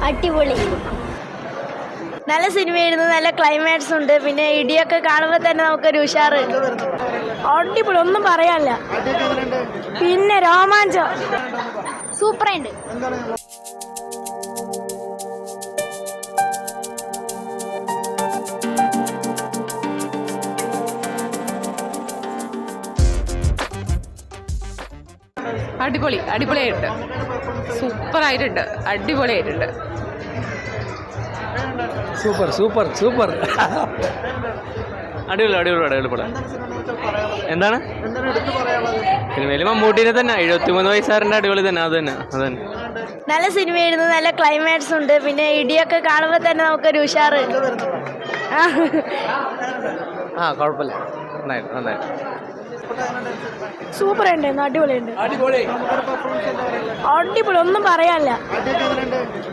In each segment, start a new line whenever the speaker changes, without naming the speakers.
അടിപൊളി. നല്ല സിനിമയായിരുന്നു, നല്ല ക്ലൈമാക്സ് ഉണ്ട്, പിന്നെ ഇടിയൊക്കെ കാണുമ്പോൾ തന്നെ നമുക്കൊരു ഉഷാറ്. അടിപൊളി, ഒന്നും പറയാനില്ല. പിന്നെ രോമാഞ്ചം സൂപ്പറായിട്ട്.
അടിപൊളിയായിട്ടുണ്ട്, സൂപ്പറായിട്ടുണ്ട്, അടിപൊളിയായിട്ടുണ്ട്.
സൂപ്പർ അടിപൊളി പടം. എന്താണ് സിനിമയിൽ മമ്മൂട്ടിനെ തന്നെ 73 വയസ്സാറിന്റെ അടിപൊളി തന്നെ. അത് തന്നെ
നല്ല സിനിമയായിരുന്നു, നല്ല ക്ലൈമാക്സ് ഉണ്ട്, പിന്നെ ഇടിയൊക്കെ കാണുമ്പോൾ തന്നെ നമുക്കൊരു ഉഷാറ്.
കുഴപ്പമില്ല, നന്നായിട്ട്
സൂപ്പറായിട്ടുണ്ടായിരുന്നു, അടിപൊളി, ഒന്നും പറയാനില്ല.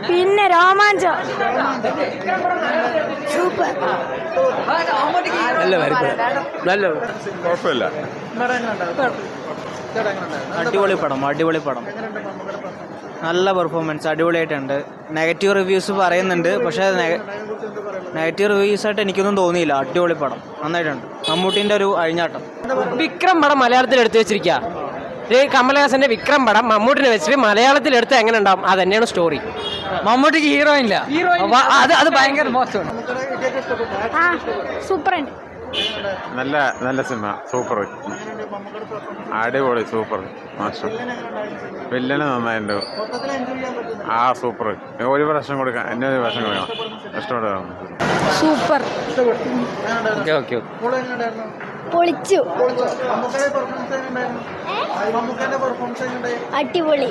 പിന്നെ രോമാഞ്ചം സൂപ്പർ.
നല്ല
കുഴപ്പമില്ല.
അടിപൊളി പടം, നല്ല പെർഫോമൻസ്, അടിപൊളിയായിട്ടുണ്ട്. നെഗറ്റീവ് റിവ്യൂസ് പറയുന്നുണ്ട്, പക്ഷേ നെഗറ്റീവ് റിവ്യൂസ് ആയിട്ട് എനിക്കൊന്നും തോന്നിയില്ല. അടിപൊളി പടം, നന്നായിട്ടുണ്ട്. മമ്മൂട്ടിൻ്റെ ഒരു അഴിഞ്ഞാട്ടം.
വിക്രം പടം മലയാളത്തിൽ എടുത്തു വെച്ചിരിക്കുക. കമലഹാസന്റെ വിക്രം പടം മമ്മൂട്ടിനെ വെച്ചിട്ട് മലയാളത്തിൽ എടുത്ത് എങ്ങനെ ഉണ്ടാവും, അത് തന്നെയാണ് സ്റ്റോറി.
മമ്മൂട്ടിക്ക് ഹീറോ ഇല്ല, അത് ഭയങ്കര മോശമാണ്.
സൂപ്പറുണ്ട്.
നല്ല സിനിമ, സൂപ്പർ, അടിപൊളി, സൂപ്പർ, മാസ്റ്റർ. വില്ലന് നന്നായിട്ടുണ്ട്. സൂപ്പർ. ഒരു പ്രാവശ്യം കൊടുക്കാം, എന്നെ ഒരു പ്രാവശ്യം കൊടുക്കണം, ഇഷ്ടപ്പെടുക.
സൂപ്പർ, പൊളിച്ചു, അടിപൊളി.